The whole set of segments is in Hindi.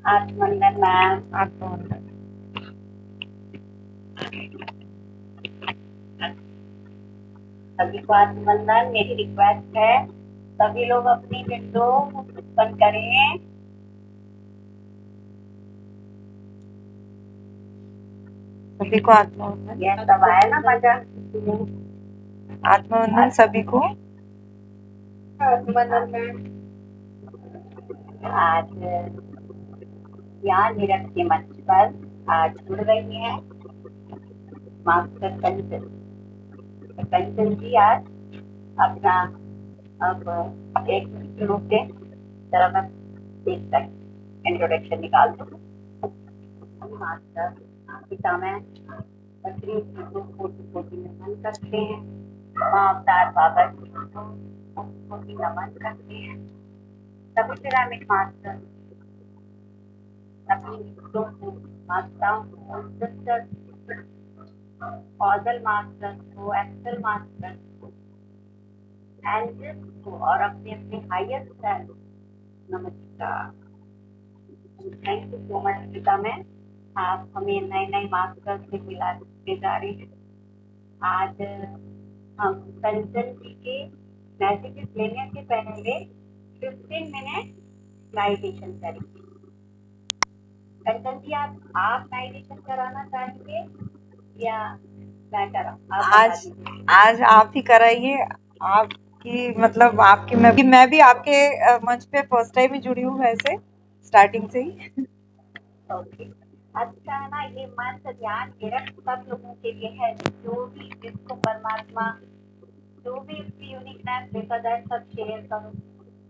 आत्मवंदन मैम। आत्मवंदन। सभी को आत्मवंदन। मेरी रिक्वेस्ट है सभी लोग अपनी विंडो बंद करें। सभी को आत्मवंदन। ये सब आया ना मजा। आत्मवंदन सभी को। आत्मवंदन मैम। आज यहाँ निरख के मंच पर आज जुड़ रही हैं मास्टर कंचन। कंचन जी आज अपना अब एक ग्रुप के तरह मैं एक तक इंट्रोडक्शन निकाल दूँ। मास्टर पिता में पत्री को कोटि नमन करते हैं। माँ अवतार बाबा जी को कोटि नमन करते हैं। सभी पिरामिड मास्टर अपनी मित्रों को, माताओं को, सिस्टर ऑजल मास्टर को, एक्सेल मास्टर को, एंजल्स को और अपने अपने हाईएस्ट सेल्फ नमस्कार। थैंक यू सो मच पिता में आप हमें नए नए मास्टर से मिलाते जा रही हैं। आज हम कंचन जी के मैसेजेस लेने से पहले 15 मिनट मेडिटेशन करेंगे। कंचन जी आप मेडिटेशन कराना चाहेंगे या मैं कराऊं? आज आप ही कराइए। आपकी मतलब आपकी मैं भी आपके मंच पे फर्स्ट टाइम ही जुड़ी हूँ वैसे स्टार्टिंग से ही। ओके। अच्छा है ना, ये मन से ध्यान निरख सब लोगों के लिए है जो भी जिसको परमात्मा जो भी उसकी यूनिकनेस लेकर जाए सब शेयर करो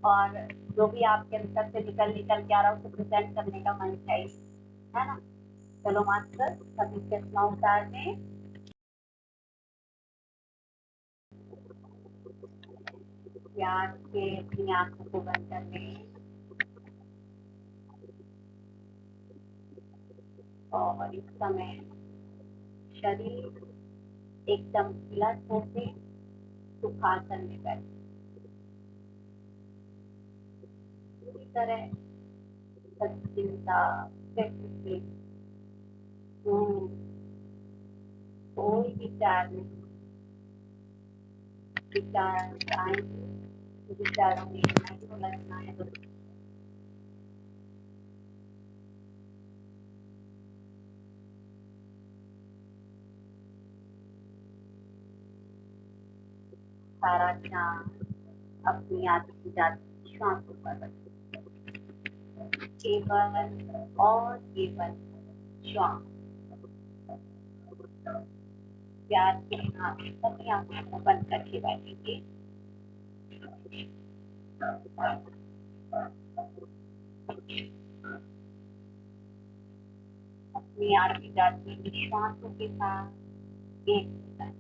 और जो भी आपके अंदर से निकल के आ रहा है उसे प्रेजेंट करने का मन चाहिए, है ना। चलो मास्टर सभी चश्मा उतार दें। प्यार से अपनी आंखों को बंद कर दें और इस समय शरीर एकदम ढीला छोड़ दें। सुखासन में बैठ पूरी तरह चिंता फिक्र कोई विचार नहीं। विचार आएंगे विचारों में नहीं उलझना है। सारा ध्यान अपनी आती जाती श्वासों पर रखें। केवल और केवल श्वास। प्यार के साथ अपनी आंखों को बंद करके बैठेंगे। अपनी आती जाती श्वासों के साथ एक होता है।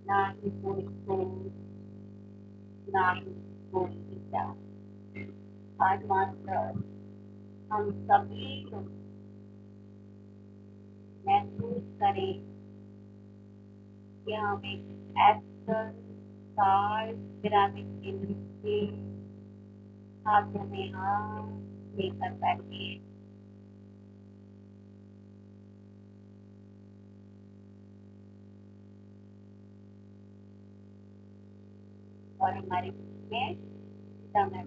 ना ही कोई सोच ना ही कोई विचार। आज मास्टर हम सभी लोग महसूस करें कि हम एक एक्टर साल पिरामिड के नीचे हाथों में हाथ लेकर बैठे हैं और हमारे बीच में समय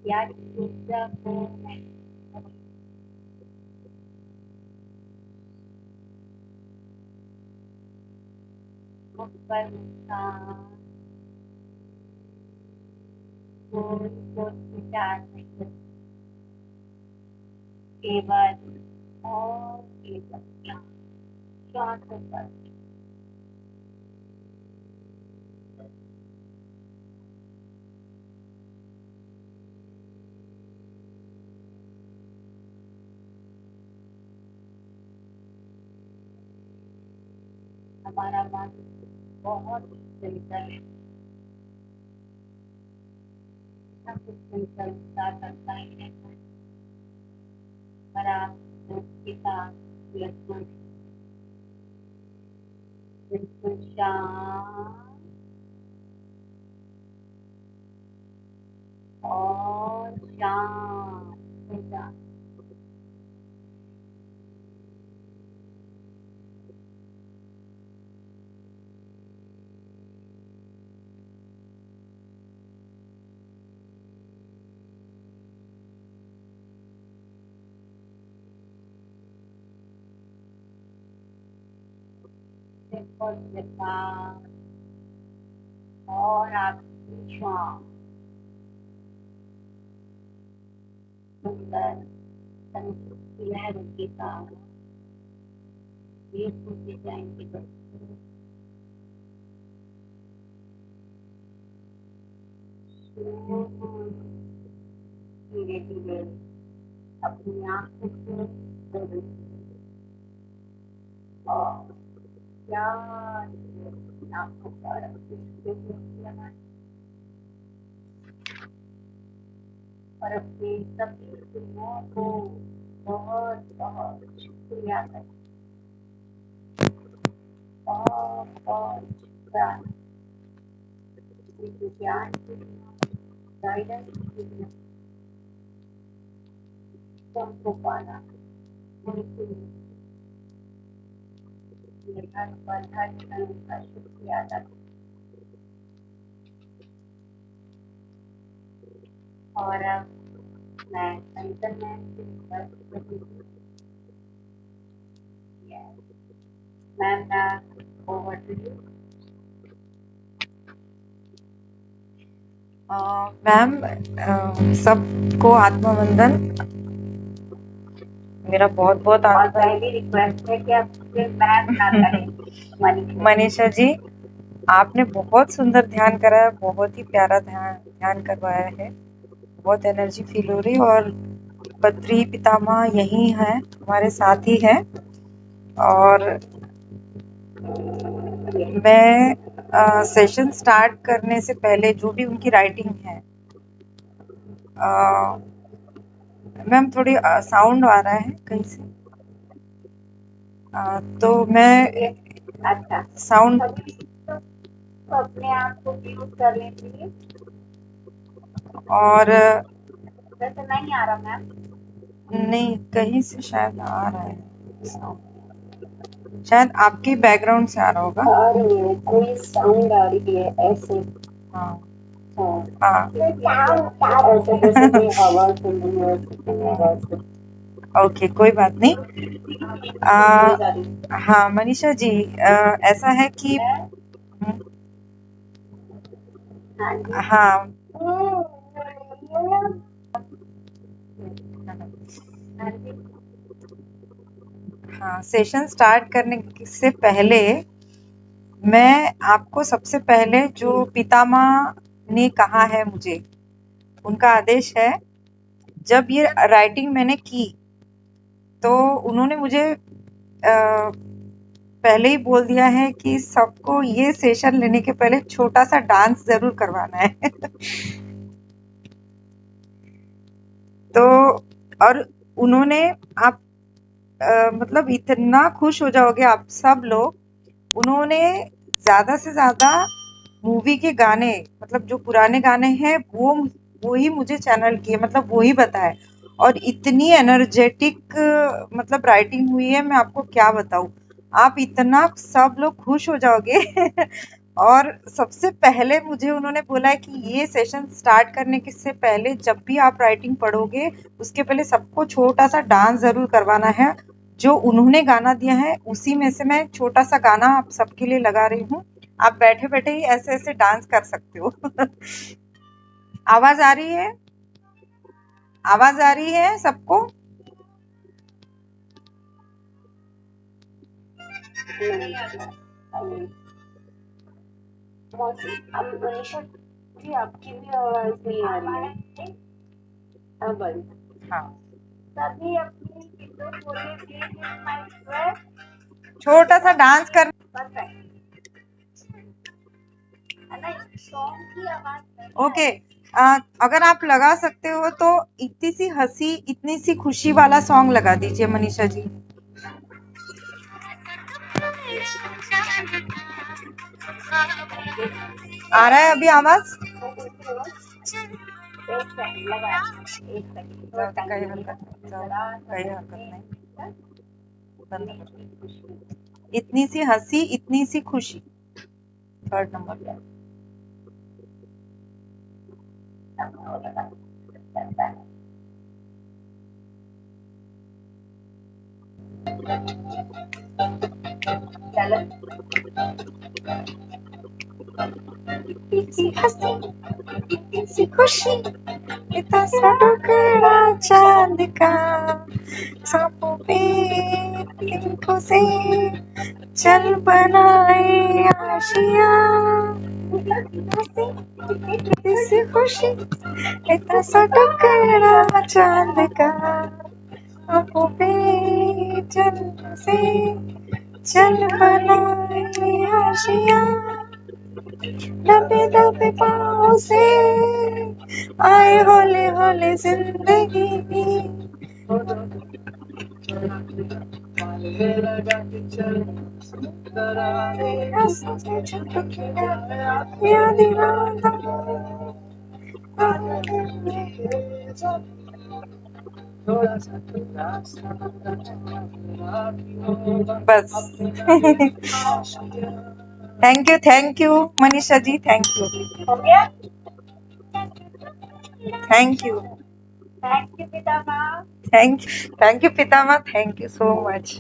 याद ऊर्जा को मुख पर मुस्कान को विचार नहीं केवल और केवल श्वासों पर हमारा मन बहुत सिंपल सब कुछ सिंपल सा करता है पर आप उसके साथ बिल्कुल बिल्कुल शांत और शांत हो जाए सिंपल सिंपल और आपकी श्वास सुंदर संस्कृति लहरों के साथ ये होते जाएंगे बच्चे धीरे धीरे अपनी आंखों को खोलें और प्यार से अपनी आंखों पर अपनी लगाएं और अपने सभी दुआओं को बहुत बहुत शुक्रिया करें बहुत बहुत शुक्रिया मुझे ज्ञान के लिए गाइडेंस के लिए सबको पाना उनके लिए हर पल हर क्षण का शुक्रिया अदा करें और अब मैं इंटरनेट से ma'am over to you ma'am सबको आत्मवंदन। मेरा बहुत बहुत और पहली रिक्वेस्ट है कि आप सिर्फ मैम ना करें मनीषा जी, आपने बहुत सुंदर ध्यान कराया, बहुत ही प्यारा ध्यान करवाया है, बहुत एनर्जी फील हो रही और बद्री पितामह यही है, हमारे साथ ही है। और मैं सेशन स्टार्ट करने से पहले जो भी उनकी राइटिंग है, मैम थोड़ी साउंड आ रहा है कहीं से, तो मैं अच्छा साउंड तो अपने आप को म्यूट कर लीजिए और वैसे नहीं आ रहा मैम नहीं कहीं से शायद आ रहा है साउंड, शायद आपके बैकग्राउंड से आ रहा होगा। आ रही है कोई साउंड आ रही है ऐसे हाँ हाँ ऐसे जैसे कोई हवा सुन रही है आवाज ओके कोई बात नहीं। हाँ मनीषा जी, ऐसा है कि हाँ हाँ सेशन स्टार्ट करने से पहले मैं आपको सबसे पहले जो पितामह ने कहा है, मुझे उनका आदेश है, जब ये राइटिंग मैंने की तो उन्होंने मुझे पहले ही बोल दिया है कि सबको ये सेशन लेने के पहले छोटा सा डांस जरूर करवाना है तो और उन्होंने आप मतलब इतना खुश हो जाओगे आप सब लोग, उन्होंने ज्यादा से ज्यादा मूवी के गाने, मतलब जो पुराने गाने हैं वो ही मुझे चैनल किए, मतलब वो ही बताए, और इतनी एनर्जेटिक मतलब राइटिंग हुई है, मैं आपको क्या बताऊं, आप इतना सब लोग खुश हो जाओगे और सबसे पहले मुझे उन्होंने बोला है कि ये सेशन स्टार्ट करने के से पहले जब भी आप राइटिंग पढ़ोगे उसके पहले सबको छोटा सा डांस जरूर करवाना है। जो उन्होंने गाना दिया है उसी में से मैं छोटा सा गाना आप सबके लिए लगा रही हूँ, आप बैठे बैठे ही ऐसे ऐसे डांस कर सकते हो आवाज आ रही है, आवाज आ रही है सबको? मनीषा जी आपकी भी आवाज नहीं आ रही है अब आई। हाँ सभी अपनी विंडो खोलिए प्लीज, इट्स माय रिक्वेस्ट। छोटा सा डांस कर। परफेक्ट है ना, सॉन्ग की आवाज नहीं ओके, है। अगर आप लगा सकते हो तो इतनी सी हंसी इतनी सी खुशी वाला सॉन्ग लगा दीजिए मनीषा जी। आ रहा है अभी आवाज? एक सेकंड लगा, एक सेकंड थोड़ा जाओ, टाइम कहीं लगेगा, हरकत नहीं, जाओ, जरा सा कहीं हरकत देखते नहीं, हैं। बंद इतनी करो। सी खुशी, इतनी सी हंसी इतनी सी खुशी, थर्ड नंबर पे। चलो इतनी हंसी इतनी सी खुशी, इतना सा टुकड़ा चांद का, सांपों पे तिनकों से चल बनाए आशिया। इतनी सी खुशी, इतना सा टुकड़ा चांद का, सांपों पे चल से चल बनाए आशिया। दबे दबे पाँव से आए होले होले जिंदगी, याद बस। Thank you Manisha ji, thank you, हो गया। थैंक यू, थैंक यू पितामा, थैंक यू पितामा, thank you so much.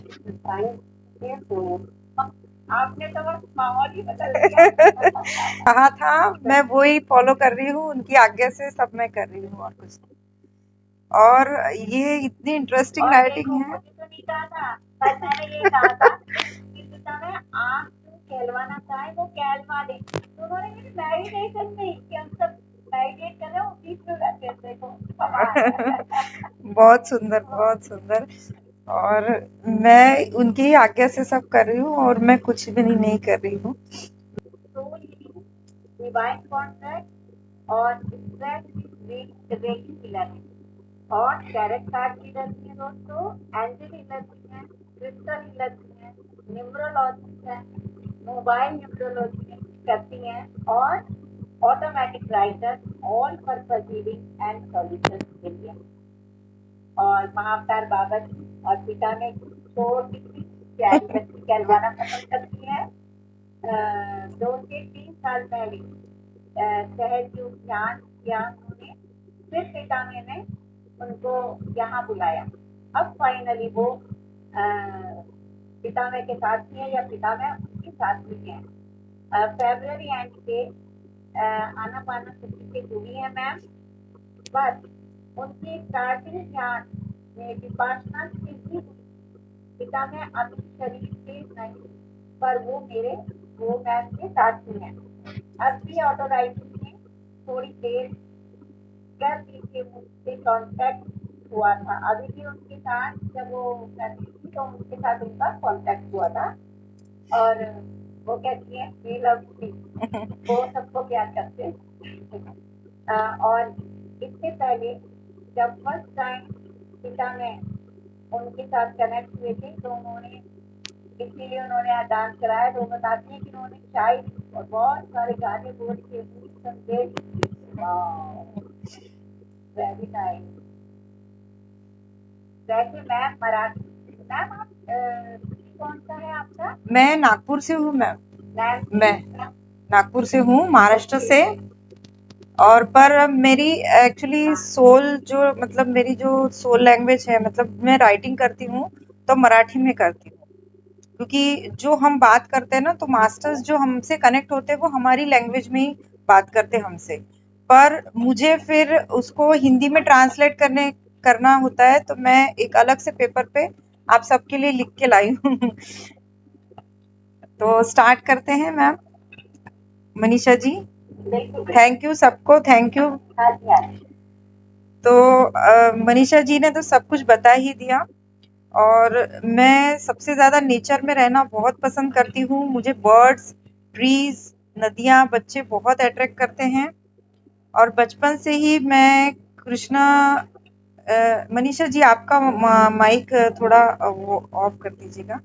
Thank you. आपने तो बस माहौल ही बदल दिया। कहा था, मैं वही फॉलो कर रही हूँ, उनकी आज्ञा से सब मैं कर रही हूँ और कुछ नहीं। और ये इतनी इंटरेस्टिंग और राइटिंग देखो है। मुझे तो नहीं कहा था, पर मैंने ये कहा था कि पितामा आप जो कहलवाना चाहे वो कहलवा दे। तो उन्होंने मेरी मेडिटेशन में कि हम सब मेडिटेट कर रहे हो बीच में बैठे थे को बहुत सुंदर, बहुत सुंदर। और मैं उनकी ही आज्ञा से सब कर रही हूँ और मैं कुछ भी नहीं कर रही हूँ। सोल हीलिंग, डिवाइन कॉन्ट्रैक्ट और स्ट्रेस रेकी हीलर और टैरेट कार्ड हीलर भी है दोस्तों, एंजल हीलर भी है, क्रिस्टल हीलर भी है, न्यूमरोलॉजिस्ट है, मोबाइल न्यूमरोलॉजी करती हैं और automatic writer, all purpose healing and solution के लिए। और महाअवतार बाबा जी और पिता ने तो कितनी प्यारी बच्ची कहलवाना पसंद करती है। 2 से 3 साल पहले सहज योग ध्यान किया उन्होंने, फिर पिता ने उनको यहाँ बुलाया। अब फाइनली वो पिता के साथ ही है या पिता उनके साथ ही है। फरवरी एंड से आनापाना सती से जुड़ी है मैम, बस उनकी स्टार्टिंग ध्यान में विपासना से ही पिता में अभी शरीर से नहीं, पर वो मैम के साथ ही है। अब भी ऑटो राइटिंग में थोड़ी देर कर लीजिए, मुझसे कांटेक्ट हुआ था अभी भी उनके साथ, जब वो करती थी तो उनके साथ उनका कांटेक्ट हुआ था। और वो कहती है वी लव यू, वो सबको प्यार करते हैं। और इससे पहले जब फर्स्ट टाइम पिता में उनके साथ कनेक्ट हुए थे तो इसीलिए उन्होंने डांस कराया। तो बताती है कि उन्होंने शायरी और बहुत सारे गाने बोल के संदेश, वेरी नाइस। वैसे मैम मराठी, मैम आप कौन सा है आपका? मैं नागपुर से हूँ मैम, मैम मैं नागपुर से हूँ, महाराष्ट्र से। और पर मेरी एक्चुअली सोल जो मतलब मेरी जो सोल लैंग्वेज है, मतलब मैं राइटिंग करती हूँ तो मराठी में करती हूँ, क्योंकि जो हम बात करते हैं ना तो मास्टर्स जो हमसे कनेक्ट होते हैं वो हमारी लैंग्वेज में ही बात करते हैं हमसे, पर मुझे फिर उसको हिंदी में ट्रांसलेट करना होता है, तो मैं एक अलग से पेपर पे आप सबके लिए लिख के लाई हूँ। तो स्टार्ट करते हैं मैम मनीषा जी। बिल्कुल थैंक यू सबको, थैंक यू। हाँ जी हाँ। तो मनीषा जी ने तो सब कुछ बता ही दिया। और मैं सबसे ज्यादा नेचर में रहना बहुत पसंद करती हूँ। मुझे बर्ड्स, ट्रीज, नदियां बच्चे बहुत अट्रैक्ट करते हैं और बचपन से ही मैं कृष्णा मनीषा जी आपका माइक थोड़ा वो ऑफ कर दीजिएगा।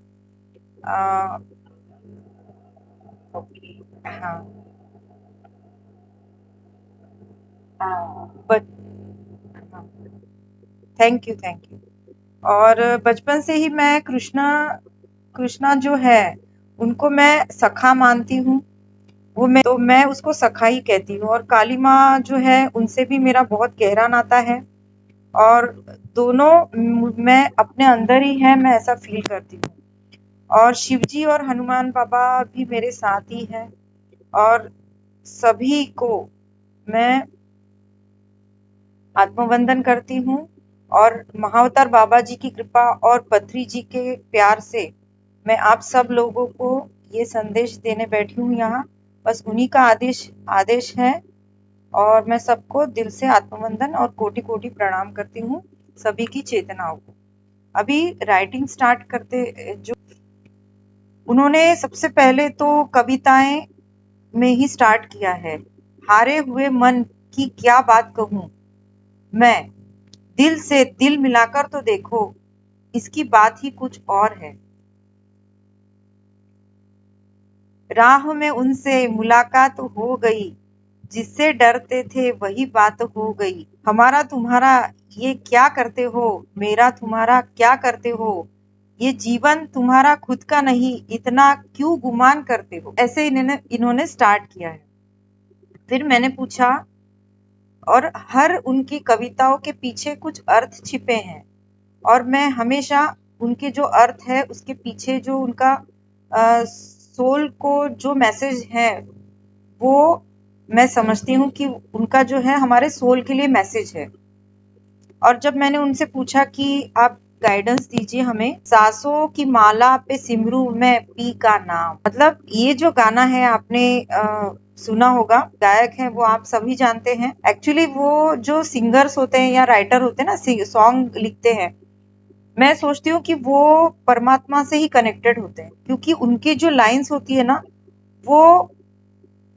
ओके। हाँ हाँ, बच थैंक यू। और बचपन से ही मैं कृष्णा जो है उनको मैं सखा मानती हूँ। तो मैं उसको सखा ही कहती हूँ। और काली माँ जो है उनसे भी मेरा बहुत गहरा नाता है और दोनों मैं अपने अंदर ही है, मैं ऐसा फील करती हूँ। और शिवजी और हनुमान बाबा भी मेरे साथ ही हैं और सभी को मैं आत्मवंदन करती हूँ और महाअवतार बाबा जी की कृपा और पत्री जी के प्यार से मैं आप सब लोगों को ये संदेश देने बैठी हूँ यहाँ। बस उन्हीं का आदेश है और मैं सबको दिल से आत्मवंदन और कोटि-कोटि प्रणाम करती हूँ सभी की चेतनाओं को। अभी राइटिंग स्टार्ट करते जो उन्होंने सबसे पहले तो कविताएं में ही स्टार्ट किया है। हारे हुए मन की क्या बात कहूँ मैं, दिल से दिल मिलाकर तो देखो, इसकी बात ही कुछ और है। राह में उनसे मुलाकात हो गई, जिससे डरते थे वही बात हो गई। हमारा तुम्हारा ये क्या करते हो, मेरा तुम्हारा क्या करते हो, ये जीवन तुम्हारा खुद का नहीं, इतना क्यों गुमान करते हो। ऐसे इन्होंने स्टार्ट किया है। फिर मैंने पूछा और हर उनकी कविताओं के पीछे कुछ अर्थ छिपे हैं और मैं हमेशा उनके जो अर्थ है उसके पीछे जो उनका सोल को जो मैसेज है वो मैं समझती हूँ कि उनका जो है हमारे सोल के लिए मैसेज है। और जब मैंने उनसे पूछा कि आप गाइडेंस दीजिए हमें, सांसों की माला पे सिमरू मैं पी का नाम, मतलब ये जो गाना है आपने सुना होगा, गायक है वो आप सभी जानते हैं। एक्चुअली वो जो सिंगर्स होते हैं या राइटर होते हैं ना, सॉन्ग लिखते हैं, मैं सोचती हूँ कि वो परमात्मा से ही कनेक्टेड होते हैं क्योंकि उनकी जो लाइंस होती है ना वो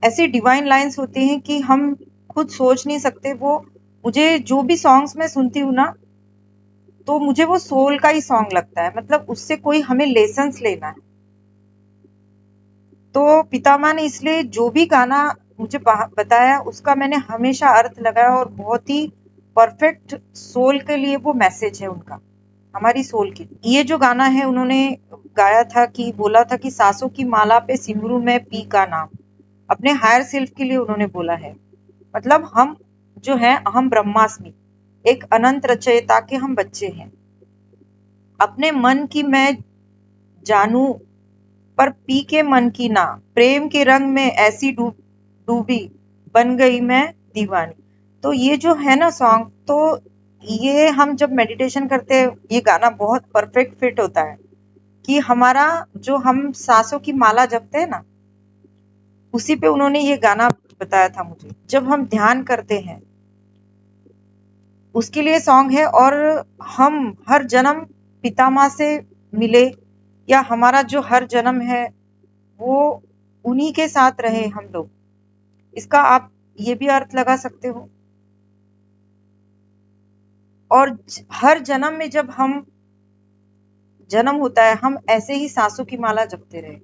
ऐसी डिवाइन लाइंस होती हैं कि हम खुद सोच नहीं सकते। वो मुझे जो भी सॉन्ग्स मैं सुनती हूँ ना तो मुझे वो सोल का ही सॉन्ग लगता है, मतलब उससे कोई हमें लेसन्स लेना है। तो पितामह ने इसलिए जो भी गाना मुझे बताया उसका मैंने हमेशा अर्थ लगाया और बहुत ही परफेक्ट सोल के लिए वो मैसेज है उनका, हमारी सोल की। ये जो गाना है उन्होंने गाया था कि बोला था कि सांसों की माला पे सिमरू में पी का नाम, अपने हायर सेल्फ के लिए उन्होंने बोला है। मतलब हम जो है अहम ब्रह्मास्मि, एक अनंत रचयिता के हम बच्चे हैं। अपने मन की मैं जानू पर पी के मन की ना, प्रेम के रंग में ऐसी डूबी बन गई मैं दीवानी। तो ये जो है ना सॉन्ग, तो ये हम जब मेडिटेशन करते हैं ये गाना बहुत परफेक्ट फिट होता है कि हमारा जो हम सांसों की माला जपते हैं ना उसी पे उन्होंने ये गाना बताया था मुझे। जब हम ध्यान करते हैं उसके लिए सॉन्ग है। और हम हर जन्म पितामह से मिले या हमारा जो हर जन्म है वो उन्हीं के साथ रहे हम लोग, इसका आप ये भी अर्थ लगा सकते हो। और हर जन्म में जब हम जन्म होता है हम ऐसे ही सांसों की माला जपते रहे।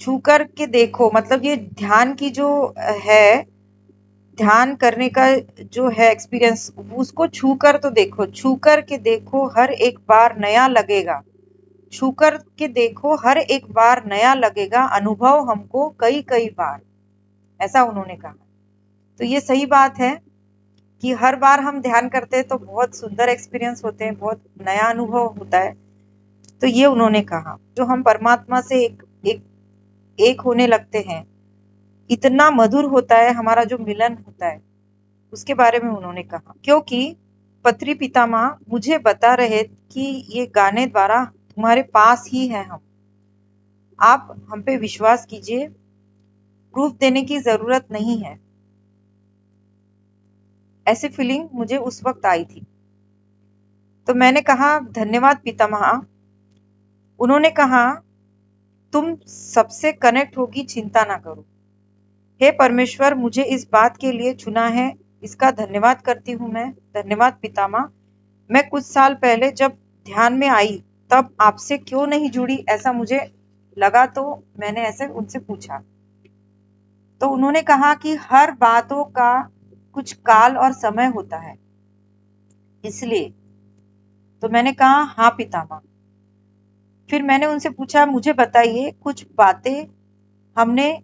छू कर के देखो, मतलब ये ध्यान की जो है, ध्यान करने का जो है एक्सपीरियंस, उसको छू कर तो देखो, छू कर के देखो हर एक बार नया लगेगा, छू कर के देखो हर एक बार नया लगेगा, अनुभव हमको कई कई बार, ऐसा उन्होंने कहा। तो ये सही बात है कि हर बार हम ध्यान करते हैं तो बहुत सुंदर एक्सपीरियंस होते हैं, बहुत नया अनुभव होता है। तो ये उन्होंने कहा जो हम परमात्मा से एक होने लगते हैं, इतना मधुर होता है हमारा जो मिलन होता है, उसके बारे में उन्होंने कहा। क्योंकि पत्री पितामह मुझे बता रहे कि ये गाने द्वारा तुम्हारे पास ही है हम, आप हम पे विश्वास कीजिए, प्रूफ देने की जरूरत नहीं है। ऐसी फीलिंग मुझे उस वक्त आई थी। तो मैंने कहा धन्यवाद पितामह। उन्होंने कहा तुम सबसे कनेक्ट होगी, चिंता ना करो। हे परमेश्वर, मुझे इस बात के लिए चुना है, इसका धन्यवाद करती हूँ मैं। धन्यवाद पितामह। मैं कुछ साल पहले जब ध्यान में आई तब आपसे क्यों नहीं जुड़ी ऐसा मुझे लगा, तो मैंने ऐसे उनसे पूछा। तो उन्होंने कहा कि हर बातों का कुछ काल और समय होता है, इसलिए। तो मैंने कहा हाँ पितामह। फिर मैंने उनसे पूछा, मुझे बताइए कुछ बातें हमने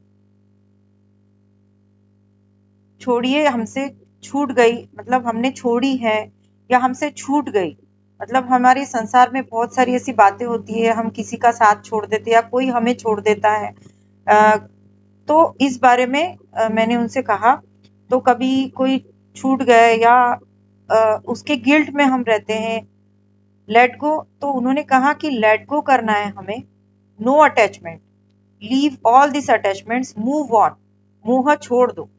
छोड़िए हमसे छूट गई, मतलब हमने छोड़ी है या हमसे छूट गई। मतलब हमारे संसार में बहुत सारी ऐसी बातें होती है, हम किसी का साथ छोड़ देते या कोई हमें छोड़ देता है। तो इस बारे में मैंने उनसे कहा। तो कभी कोई छूट गए या उसके गिल्ट में हम रहते हैं, लेट गो। तो उन्होंने कहा कि लेट गो करना है हमें, no attachment, leave all this attachments, move on, मोह छोड़ दो,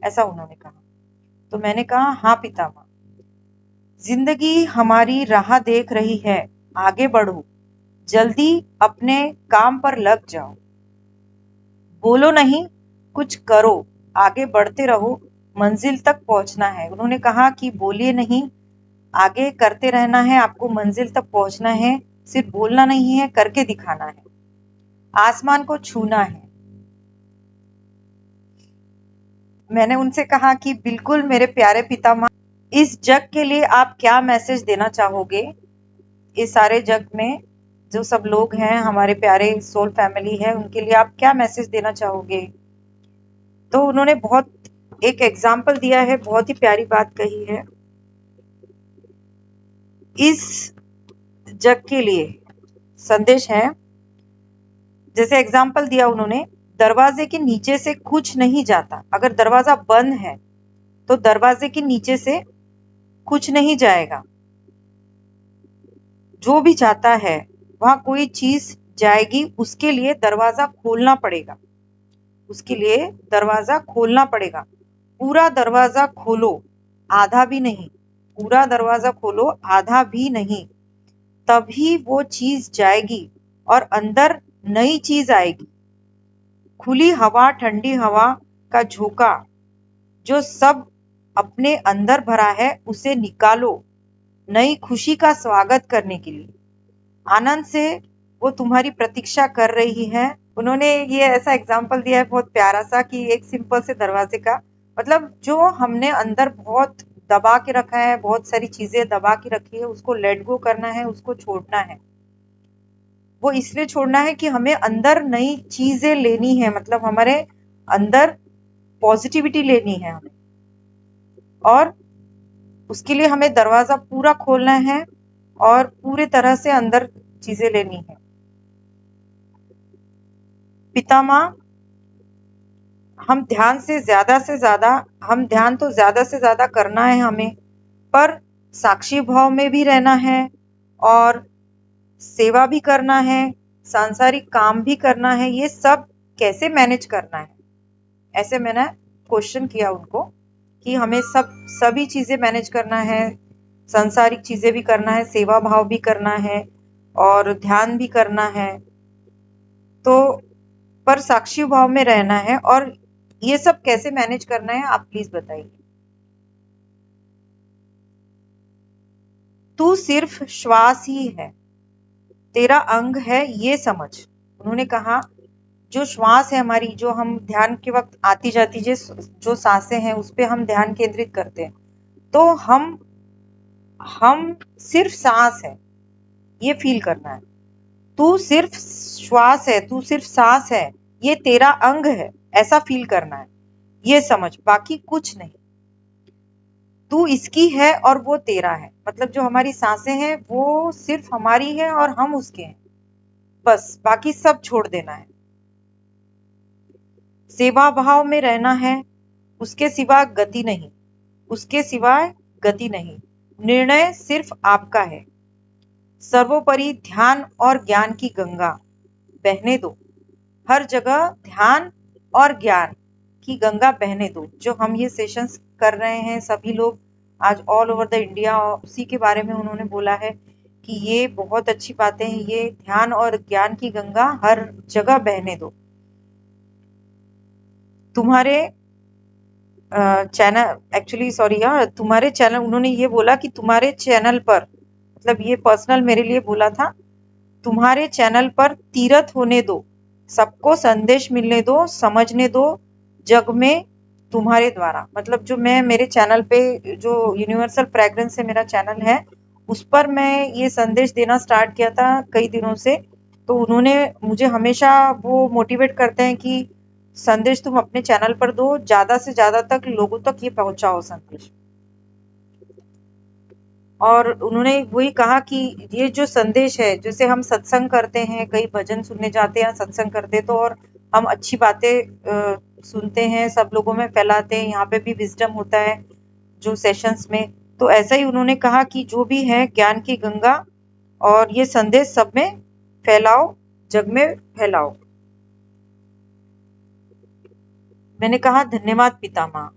ऐसा उन्होंने कहा। तो मैंने कहा हाँ पितामह। जिंदगी हमारी राह देख रही है, आगे बढ़ो, जल्दी अपने काम पर लग जाओ, बोलो नहीं, कुछ करो, आगे बढ़ते रहो, मंजिल तक पहुंचना है। उन्होंने कहा कि बोलिए नहीं, आगे करते रहना है, आपको मंजिल तक पहुंचना है, सिर्फ बोलना नहीं है, करके दिखाना है, आसमान को छूना है। मैंने उनसे कहा कि बिल्कुल मेरे प्यारे पितामह, इस जग के लिए आप क्या मैसेज देना चाहोगे? इस सारे जग में जो सब लोग हैं, हमारे प्यारे सोल फैमिली है, उनके लिए आप क्या मैसेज देना चाहोगे? तो उन्होंने बहुत एक एग्जाम्पल दिया है, बहुत ही प्यारी बात कही है। इस जग के लिए संदेश है, जैसे एग्जाम्पल दिया उन्होंने, दरवाजे के नीचे से कुछ नहीं जाता। अगर दरवाजा बंद है तो दरवाजे के नीचे से कुछ नहीं जाएगा। जो भी जाता है वहां कोई चीज जाएगी, उसके लिए दरवाजा खोलना पड़ेगा, उसके लिए दरवाजा खोलना पड़ेगा। पूरा दरवाजा खोलो, आधा भी नहीं, पूरा दरवाजा खोलो, आधा भी नहीं, तभी वो चीज जाएगी और अंदर नई चीज आएगी। खुली हवा, ठंडी हवा का झोंका जो सब अपने अंदर भरा है उसे निकालो, नई खुशी का स्वागत करने के लिए। आनंद से वो तुम्हारी प्रतीक्षा कर रही है। उन्होंने ये ऐसा एग्जाम्पल दिया है बहुत प्यारा सा, कि एक सिंपल से दरवाजे का, मतलब जो हमने अंदर बहुत दबा के रखा है, बहुत सारी चीजें दबा के रखी है, उसको लेट गो करना है, उसको छोड़ना है। वो इसलिए छोड़ना है कि हमें अंदर नई चीजें लेनी है, मतलब हमारे अंदर पॉजिटिविटी लेनी है हमें, और उसके लिए हमें दरवाजा पूरा खोलना है और पूरे तरह से अंदर चीजें लेनी है। पितामह, हम ध्यान से ज्यादा हम ध्यान तो ज्यादा से ज्यादा करना है हमें, पर साक्षी भाव में भी रहना है और सेवा भी करना है, सांसारिक काम भी करना है। ये सब कैसे मैनेज करना है, ऐसे मैंने क्वेश्चन किया उनको कि हमें सभी चीजें मैनेज करना है, सांसारिक चीजें भी करना है, सेवा भाव भी करना है और ध्यान भी करना है, तो पर साक्षी भाव में रहना है, और ये सब कैसे मैनेज करना है, आप प्लीज बताइए। तू सिर्फ श्वास ही है, तेरा अंग है, ये समझ। उन्होंने कहा जो श्वास है हमारी, जो हम ध्यान के वक्त आती जाती जो सांसें हैं उस पे हम ध्यान केंद्रित करते हैं, तो हम सिर्फ सांस है, ये फील करना है। तू सिर्फ श्वास है, तू सिर्फ सांस है, ये तेरा अंग है, ऐसा फील करना है, ये समझ, बाकी कुछ नहीं। तू इसकी है और वो तेरा है, मतलब जो हमारी सांसें हैं वो सिर्फ हमारी है और हम उसके हैं, बस बाकी सब छोड़ देना है। सेवा भाव में रहना है, उसके सिवा गति नहीं, उसके सिवाय गति नहीं, निर्णय सिर्फ आपका है। सर्वोपरि ध्यान और ज्ञान की गंगा बहने दो, हर जगह ध्यान और ज्ञान की गंगा बहने दो। जो हम ये सेशंस कर रहे हैं सभी लोग आज ऑल ओवर द इंडिया, उसी के बारे में उन्होंने बोला है कि ये बहुत अच्छी बातें हैं, ये ध्यान और ज्ञान की गंगा हर जगह बहने दो। तुम्हारे चैनल, एक्चुअली सॉरी यार, तुम्हारे चैनल, उन्होंने ये बोला कि तुम्हारे चैनल पर, मतलब ये पर्सनल मेरे लिए बोला था, तुम्हारे चैनल पर तीरथ होने दो, सबको संदेश मिलने दो, समझने दो जग में तुम्हारे द्वारा। मतलब जो मैं मेरे चैनल पे, जो यूनिवर्सल फ्रेग्रेंस से मेरा चैनल है, उस पर मैं ये संदेश देना स्टार्ट किया था कई दिनों से। तो उन्होंने मुझे हमेशा वो मोटिवेट करते हैं कि संदेश तुम अपने चैनल पर दो, ज्यादा से ज्यादा तक लोगों तक ये पहुंचाओ संदेश। और उन्होंने वही कहा कि ये जो संदेश है, जैसे हम सत्संग करते हैं, कई भजन सुनने जाते हैं, सत्संग करते हैं, तो और हम अच्छी बातें सुनते हैं, सब लोगों में फैलाते हैं, यहाँ पे भी विजडम होता है जो सेशंस में। तो ऐसा ही उन्होंने कहा कि जो भी है ज्ञान की गंगा, और ये संदेश सब में फैलाओ, जग में फैलाओ। मैंने कहा धन्यवाद पितामह।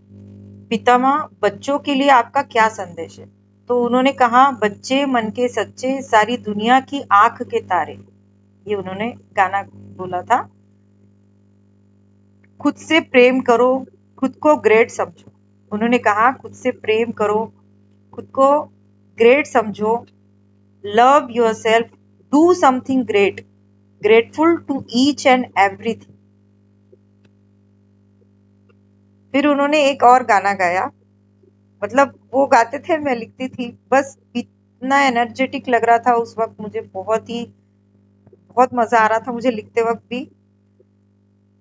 पितामह, बच्चों के लिए आपका क्या संदेश है? तो उन्होंने कहा, बच्चे मन के सच्चे, सारी दुनिया की आंख के तारे। ये उन्होंने गाना बोला था। खुद से प्रेम करो, खुद को ग्रेट समझो। उन्होंने कहा खुद से प्रेम करो, खुद को ग्रेट समझो, love yourself, do something great, grateful to each and everything. फिर उन्होंने एक और गाना गाया, मतलब वो गाते थे, मैं लिखती थी, बस इतना एनर्जेटिक लग रहा था उस वक्त मुझे, बहुत मजा आ रहा था मुझे लिखते वक्त भी।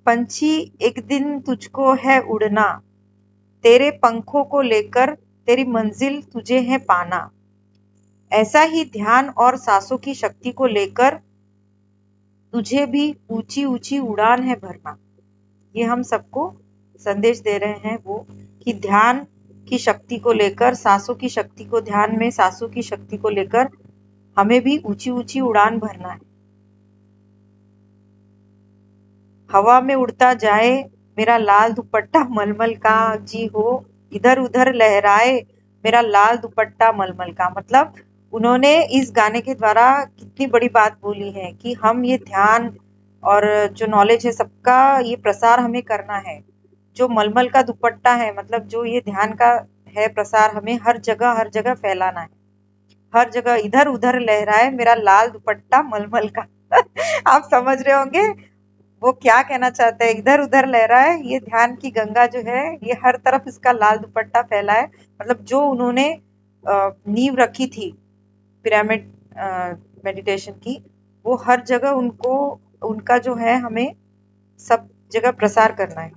पंछी एक दिन तुझको है उड़ना, तेरे पंखों को लेकर तेरी मंजिल तुझे है पाना, ऐसा ही ध्यान और सांसों की शक्ति को लेकर तुझे भी ऊंची ऊंची उड़ान है भरना। ये हम सबको संदेश दे रहे हैं वो, कि ध्यान की शक्ति को लेकर, सांसों की शक्ति को, ध्यान में सांसों की शक्ति को लेकर हमें भी ऊंची ऊंची उड़ान भरना है। हवा में उड़ता जाए मेरा लाल दुपट्टा मलमल का, जी हो इधर उधर लहराए मेरा लाल दुपट्टा मलमल का। मतलब उन्होंने इस गाने के द्वारा कितनी बड़ी बात बोली है कि हम ये ध्यान और जो नॉलेज है सबका ये प्रसार हमें करना है। जो मलमल का दुपट्टा है, मतलब जो ये ध्यान का है प्रसार, हमें हर जगह फैलाना है। हर जगह इधर उधर लहराए मेरा लाल दुपट्टा मलमल का। आप समझ रहे होंगे वो क्या कहना चाहते हैं, इधर उधर लहराए, ये ध्यान की गंगा जो है ये हर तरफ इसका लाल दुपट्टा फैला है। मतलब जो उन्होंने नींव रखी थी पिरामिड मेडिटेशन की, वो हर जगह उनको, उनका जो है हमें सब जगह प्रसार करना है।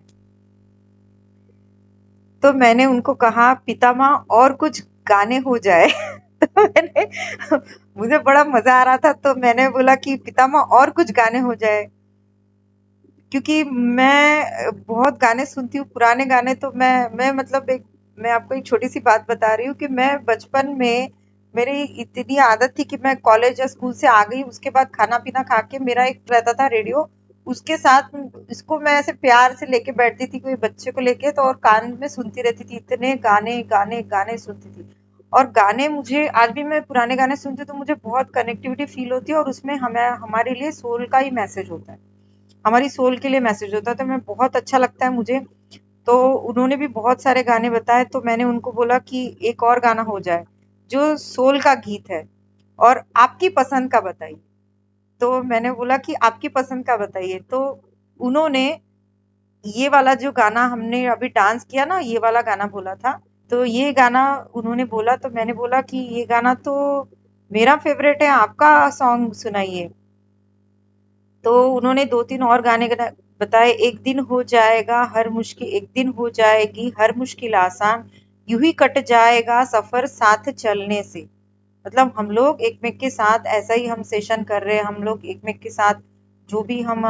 तो मैंने उनको कहा पितामह और कुछ गाने हो जाए। तो मैंने, मुझे बड़ा मजा आ रहा था, तो मैंने बोला कि पितामह और कुछ गाने हो जाए, क्योंकि मैं बहुत गाने सुनती हूँ, पुराने गाने। तो मैं मतलब मैं आपको एक छोटी सी बात बता रही हूँ कि मैं बचपन में मेरी इतनी आदत थी कि मैं कॉलेज या स्कूल से आ गई, उसके बाद खाना पीना खा के मेरा एक रहता था रेडियो, उसके साथ इसको मैं ऐसे प्यार से लेके बैठती थी कोई बच्चे को लेके, तो और कान में सुनती रहती थी, इतने गाने गाने गाने सुनती थी। और गाने मुझे आज भी, मैं पुराने गाने सुनती हूँ तो मुझे बहुत कनेक्टिविटी फील होती है, और उसमें हमें हमारे लिए सोल का ही मैसेज होता है, हमारी सोल के लिए मैसेज होता है, तो मैं बहुत अच्छा लगता है मुझे। तो उन्होंने भी बहुत सारे गाने बताए, तो मैंने उनको बोला कि एक और गाना हो जाए जो सोल का गीत है, और आपकी पसंद का बताइए। तो मैंने बोला कि आपकी पसंद का बताइए। तो उन्होंने ये वाला जो गाना हमने अभी डांस किया ना, ये वाला गाना बोला था। तो ये गाना उन्होंने बोला, तो मैंने बोला कि ये गाना तो मेरा फेवरेट है, आपका सॉन्ग सुनाइए। तो उन्होंने 2-3 और गाने बताए, एक दिन हो जाएगा हर मुश्किल, एक दिन हो जाएगी हर मुश्किल आसान, यूं ही कट जाएगा सफर साथ चलने से। मतलब हम लोग एक में के साथ ऐसा ही हम सेशन कर रहे हैं, हम लोग एक में के साथ जो भी हम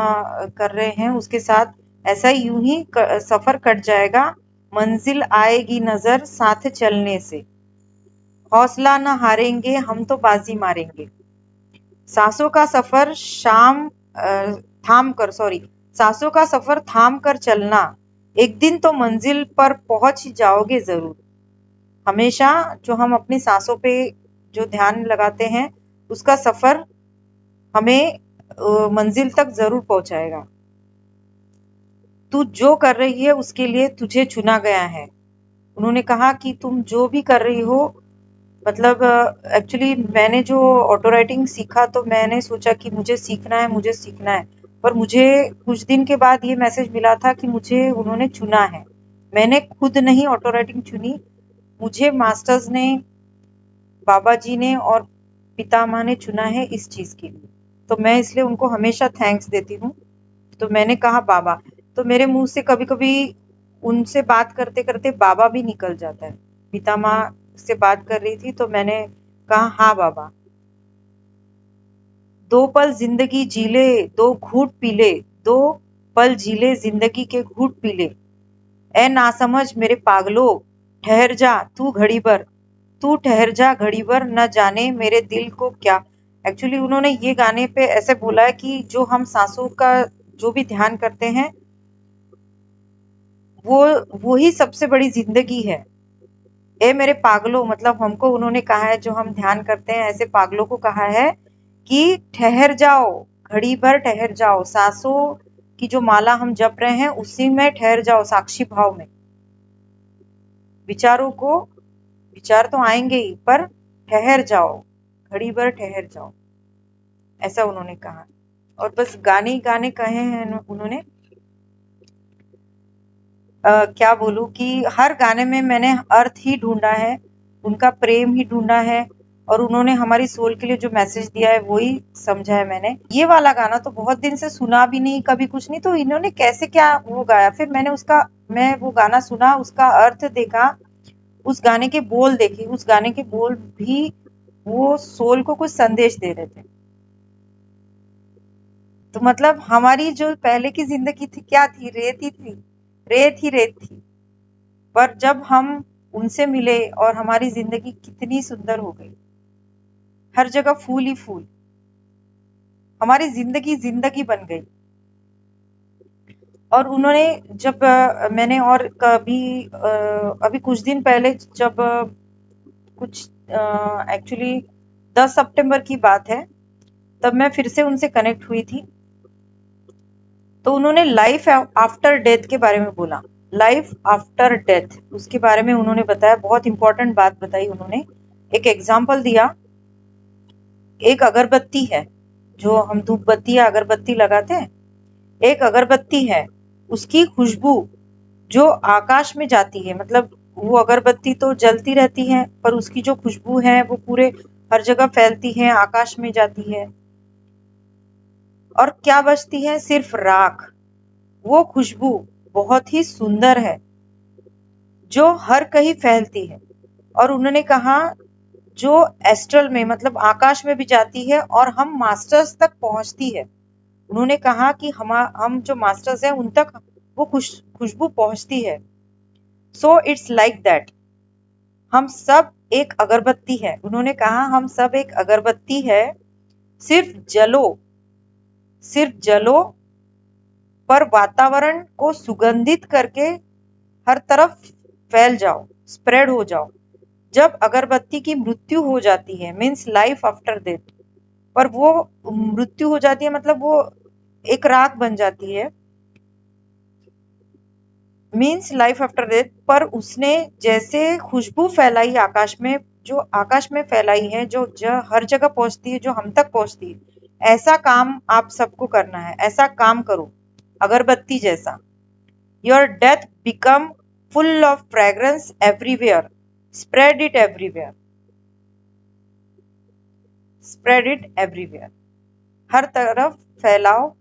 कर रहे हैं उसके साथ ऐसा ही यूं ही सफर कट जाएगा, मंजिल आएगी नजर साथ चलने से, हौसला न हारेंगे हम तो बाजी मारेंगे, सांसों का सफर सांसों का सफर थाम कर चलना, एक दिन तो मंजिल पर पहुंच ही जाओगे जरूर। हमेशा जो हम अपनी सांसों पे जो ध्यान लगाते हैं उसका सफर हमें मंजिल तक जरूर पहुंचाएगा। तू जो कर रही है उसके लिए तुझे चुना गया है। उन्होंने कहा कि तुम जो भी कर रही हो, मतलब एक्चुअली मैंने जो ऑटो राइटिंग सीखा तो मैंने सोचा कि मुझे सीखना है, पर मुझे कुछ दिन के बाद ये मैसेज मिला था कि मुझे उन्होंने चुना है। मैंने खुद नहीं ऑटो राइटिंग चुनी, मुझे मास्टर्स ने, बाबा जी ने और पितामह ने चुना है इस चीज के लिए। तो मैं इसलिए उनको हमेशा थैंक्स देती हूँ। तो मैंने कहा बाबा, तो मेरे मुंह से कभी कभी उनसे बात करते करते बाबा भी निकल जाता है। पितामह से बात कर रही थी तो मैंने कहा हाँ बाबा। 2 पल जिंदगी जीले, 2 घूंट पीले, 2 पल जीले जिंदगी के घूंट पीले। ए नासमझ मेरे पागलो, ठहर जा तू घड़ी भर, तू ठहर जा घड़ी भर, न जाने मेरे दिल को क्या। एक्चुअली उन्होंने ये गाने पे ऐसे बोला है कि जो हम सांसों का जो भी ध्यान करते हैं वो ही सबसे बड़ी जिंदगी है। ए मेरे पागलों, मतलब हमको उन्होंने कहा है, जो हम ध्यान करते हैं ऐसे पागलों को कहा है कि ठहर जाओ, घड़ी भर ठहर जाओ, सांसों की जो माला हम जप रहे हैं उसी में ठहर जाओ, साक्षी भाव में। विचार तो आएंगे ही, पर ठहर जाओ, घड़ी भर ठहर जाओ, ऐसा उन्होंने कहा। और बस गाने ही गाने कहे हैं उन्होंने। क्या बोलूं कि हर गाने में मैंने अर्थ ही ढूंढा है, उनका प्रेम ही ढूंढा है, और उन्होंने हमारी सोल के लिए जो मैसेज दिया है वो ही समझा है मैंने। ये वाला गाना तो बहुत दिन से सुना भी नहीं, कभी कुछ नहीं, तो इन्होंने कैसे क्या वो गाया। फिर मैं वो गाना सुना, उसका अर्थ देखा, उस गाने के बोल देखे, उस गाने के बोल भी वो सोल को कुछ संदेश दे रहे थे। तो मतलब हमारी जो पहले की जिंदगी थी क्या थी, रेत ही रेत थी। पर जब हम उनसे मिले और हमारी जिंदगी कितनी सुंदर हो गई, हर जगह फूल ही फूल, हमारी जिंदगी बन गई। और उन्होंने जब मैंने और कभी अभी कुछ दिन पहले जब कुछ एक्चुअली 10 सितंबर की बात है, तब मैं फिर से उनसे कनेक्ट हुई थी। तो उन्होंने लाइफ आफ्टर डेथ के बारे में बोला, लाइफ आफ्टर डेथ, उसके बारे में उन्होंने बताया। बहुत इंपॉर्टेंट बात बताई उन्होंने। एक एग्जाम्पल दिया, एक अगरबत्ती है, जो हम धूप बत्ती या अगरबत्ती लगाते हैं, एक अगरबत्ती है, उसकी खुशबू जो आकाश में जाती है, मतलब वो अगरबत्ती तो जलती रहती है पर उसकी जो खुशबू है वो पूरे हर जगह फैलती है, आकाश में जाती है, और क्या बचती है, सिर्फ राख। वो खुशबू बहुत ही सुंदर है जो हर कहीं फैलती है। और उन्होंने कहा जो एस्ट्रल में, मतलब आकाश में भी जाती है और हम मास्टर्स तक पहुंचती है। उन्होंने कहा कि हम जो मास्टर्स हैं उन तक वो खुशबू पहुंचती है। सो इट्स लाइक दैट, हम सब एक अगरबत्ती है। उन्होंने कहा हम सब एक अगरबत्ती है, सिर्फ जलो पर वातावरण को सुगंधित करके हर तरफ फैल जाओ, स्प्रेड हो जाओ। जब अगरबत्ती की मृत्यु हो जाती है, मीन्स लाइफ आफ्टर डेथ, पर वो मृत्यु हो जाती है मतलब वो एक राख बन जाती है, मीन्स लाइफ आफ्टर डेथ, पर उसने जैसे खुशबू फैलाई आकाश में, जो आकाश में फैलाई है, जो हर जगह पहुंचती है, जो हम तक पहुंचती है, ऐसा काम आप सबको करना है। ऐसा काम करो अगरबत्ती जैसा। Your death become full of fragrance everywhere, spread it everywhere, spread it everywhere, हर तरफ फैलाओ।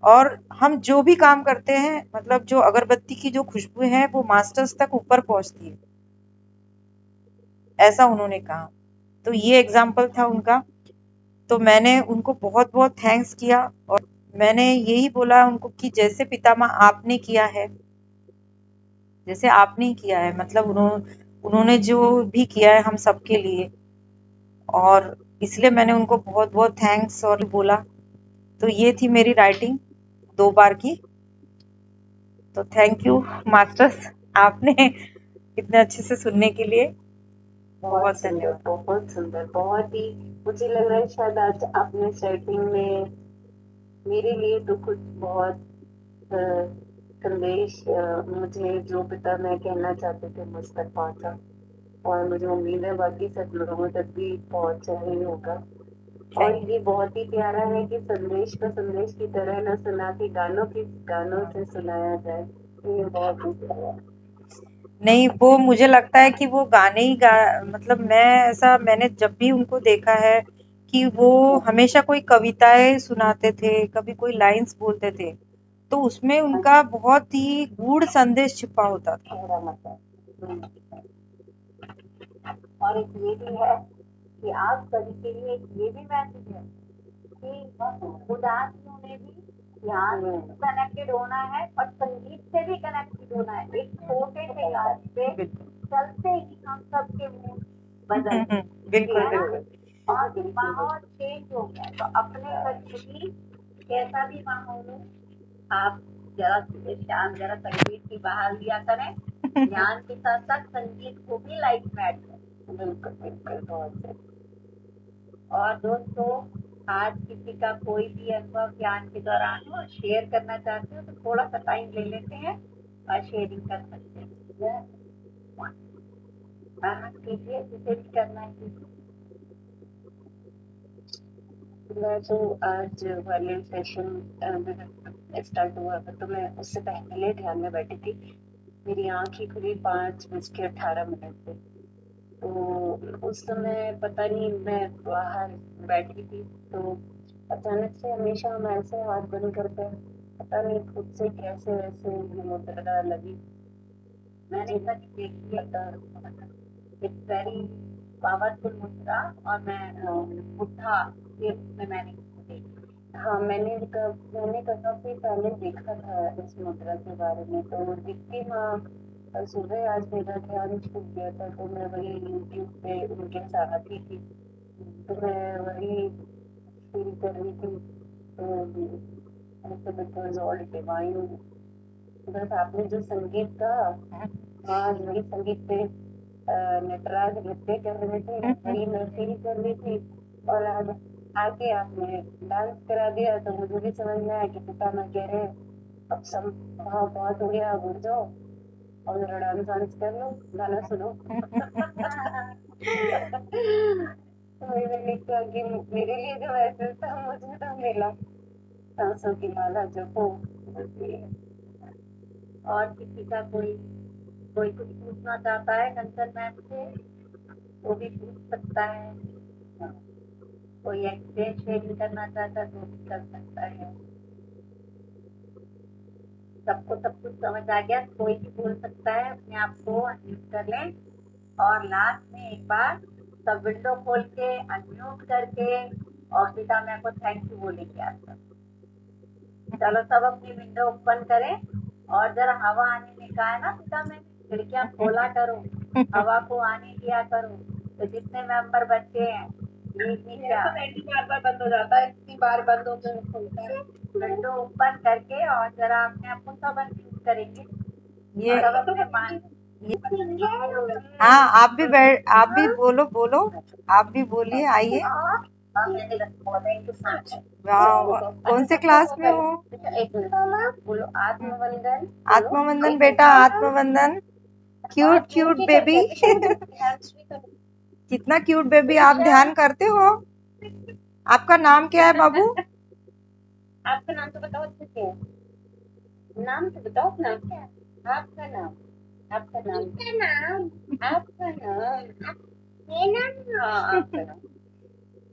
और हम जो भी काम करते हैं, मतलब जो अगरबत्ती की जो खुशबू है वो मास्टर्स तक ऊपर पहुंचती है, ऐसा उन्होंने कहा। तो ये एग्जाम्पल था उनका। तो मैंने उनको बहुत बहुत थैंक्स किया, और मैंने यही बोला उनको कि जैसे पितामह आपने किया है, जैसे आपने ही किया है, मतलब उन्होंने जो भी किया है हम सबके लिए, और इसलिए मैंने उनको बहुत बहुत थैंक्स और बोला। तो ये थी मेरी राइटिंग 2 बार की। तो थैंक यू मास्टर्स, आपने इतने अच्छे से सुनने के लिए। बहुत धन्यवाद। बहुत सुंदर, बहुत ही, मुझे लग रहा है शायद आज आपने स्टार्टिंग में मेरे लिए तो कुछ बहुत संदेश, मुझे जो पिता मैं कहना चाहते थे मुझ तक पहुंचा, और मुझे उम्मीद है बाकी सब लोगों तक भी पहुंचा ही होगा। और थैंक ये बहुत ही प्यारा है कि संदेश को संदेश की तरह न सुना के गानों से सुनाया जाए, ये बहुत ही प्यारा है। नहीं, वो मुझे लगता है कि वो गाने ही मतलब मैंने जब भी उनको देखा है कि वो हमेशा कोई कविताएं सुनाते थे, कभी कोई लाइंस बोलते थे, तो उसमें उनका बहुत ही गूढ़ संदेश छिपा होता था। गहरा मतलब। और एक ये भी है कि आप सभी के लिए एक ये भी मैसेज है कि उदासियों में भी ध्यान कनेक्टेड होना है और संगीत से भी कनेक्टेड होना है। एक छोटे से गाने पे चलते ही हम सबके मूड बदल बिल्कुल है ना? बिल्कुल। और माहौल चेंज हो गया, तो अपने घर में भी कैसा भी माहौल हो, आप जरा सुबह शाम जरा संगीत की बहाल दिया करें। ध्यान के साथ साथ संगीत को भी लाइफ में ऐड करें। बिल्कुल बिल्कुल, बहुत सही। और दोस्तों, आज किसी का कोई भी अनुभव ध्यान के दौरान हो शेयर करना चाहते हो तो थोड़ा सा टाइम ले लेते हैं और शेयरिंग कर सकते हैं। कीजिए, जिसे भी करना है कीजिए। मैं तो आज वाले सेशन स्टार्ट हुआ था तो मैं उससे पहले ध्यान में बैठी थी। मेरी आँख ही खुली 5:18 पे, तो उस समय पता नहीं मैं बाहर बैठी थी, तो अचानक से हमेशा हम ऐसे हाथ बंद करते हैं, पता नहीं खुद से कैसे ऐसे ये मुद्रा लगी। मैंने कभी देखी है, इट्स वेरी पावरफुल मुद्रा, और मैं बुद्धा के रूप में मैंने इसको देखी। हाँ, मैंने काफी पहले देखा था इस मुद्रा के बारे में, तो दिखती माँ सुबह आज मेरा ध्यान छूट गया था, तो मैं वही यूट्यूब पे उनके साथ ही थी, तो मैं वही फील कर रही थी, तो इट वाज ऑल डिवाइन। बस आपने जो संगीत का, हाँ वही संगीत पे नटराज नृत्य कर रहे थे, वही मैं फील कर रही थी, और आज आके आपने डांस करा दिया, तो मुझे भी समझ में आया कि पिता मैं कह रहे हैं अब सब बहुत हो गया, अब उठ जाओ और जरा डांस वांस कर लो, गाना सुनो। तो मैंने कहा कि मेरे लिए जो ऐसे था मुझे तो मिला, सांसों की माला जपो। और किसी का कोई कुछ पूछना चाहता है कंसर्न मैम से, वो भी पूछ सकता है। कोई एक्सपीरियंस शेयर करना चाहता है तो भी कर सकता है। सबको सब कुछ समझ आ गया, कोई भी बोल सकता है, अपने आप को अनम्यूट कर लें, और लास्ट में एक बार सब विंडो खोल के अनम्यूट करके और पिता मैम को थैंक यू बोलेंगे आप सब। चलो सब अपनी विंडो ओपन करें, और जरा हवा आने में कहा है ना पिता मैम, खिड़कियां खोला करो, हवा को आने दिया करो। तो जितने मेंबर बच्चे हैं, ये क्या बार बार बंद हो जाता है, इतनी बार बंद हो गया खुलता है। विंडो ओपन करके और जरा अपने आप को सब अनम्यूट करेंगे। ये सब अपने हाँ, आप भी बोलो, आप भी बोलिए, आइए। वाह, कौन से क्लास में हो? एक मिनट बोलो, आत्मवंदन। आत्मवंदन बेटा, आत्मवंदन। Cute cute baby. कितना क्यूट बेबी, आप ध्यान करते हो? आपका नाम क्या है बाबू? आपका नाम तो बताओ अच्छे से, नाम तो बताओ, नाम क्या है आपका? नाम, आपका नाम, आपका नाम, मेरा नाम, आपका नाम,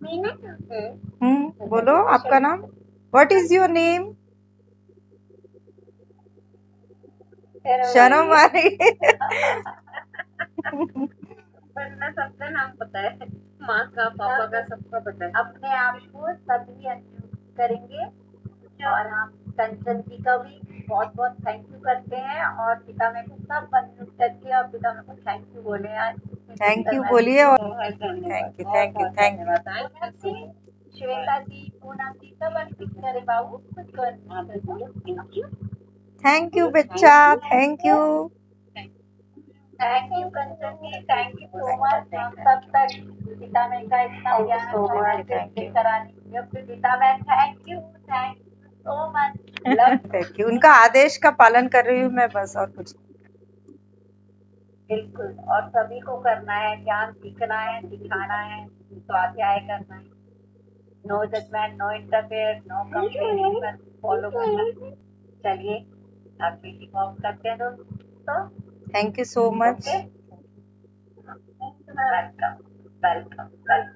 मेरा नाम, बोलो आपका नाम। What is your name? शर्म आ रही है। वरना सबका नाम पता है, माँ का, पापा का, सबका पता है। अपने आप को सभी अनम्यूट करेंगे, और हम कंचन जी का भी बहुत बहुत थैंक यू करते हैं, और पिता में को सब अनम्यूट करके और पिता में को थैंक यू बोले यार। थैंक यू बोलिए। और बहुत धन्यवाद, थैंक यू। श्वेता जी, पूनम जी, सब अनम्यूट करे बाबू, कुछ बोलो थैंक यू। थैंक यू बच्चा, thank you. Thank you Kanchan ji, thank you so much. हम सब तक गीता मैम का इतना Thank you ज्ञान so much. Thank you. करानी है। फिर Geeta ma'am thank you so much. Love thank you. उनका आदेश का पालन कर रही हूँ मैं बस, और कुछ बिल्कुल, और सभी को करना है, ज्ञान सीखना है, सिखाना है, स्वाध्याय करना है। No judgement, no interfere, no complaining, बस फॉलो करना है। चलिए अब मीटिंग ऑफ करते हैं दोस्तों। Thank you so much. Okay, welcome welcome welcome.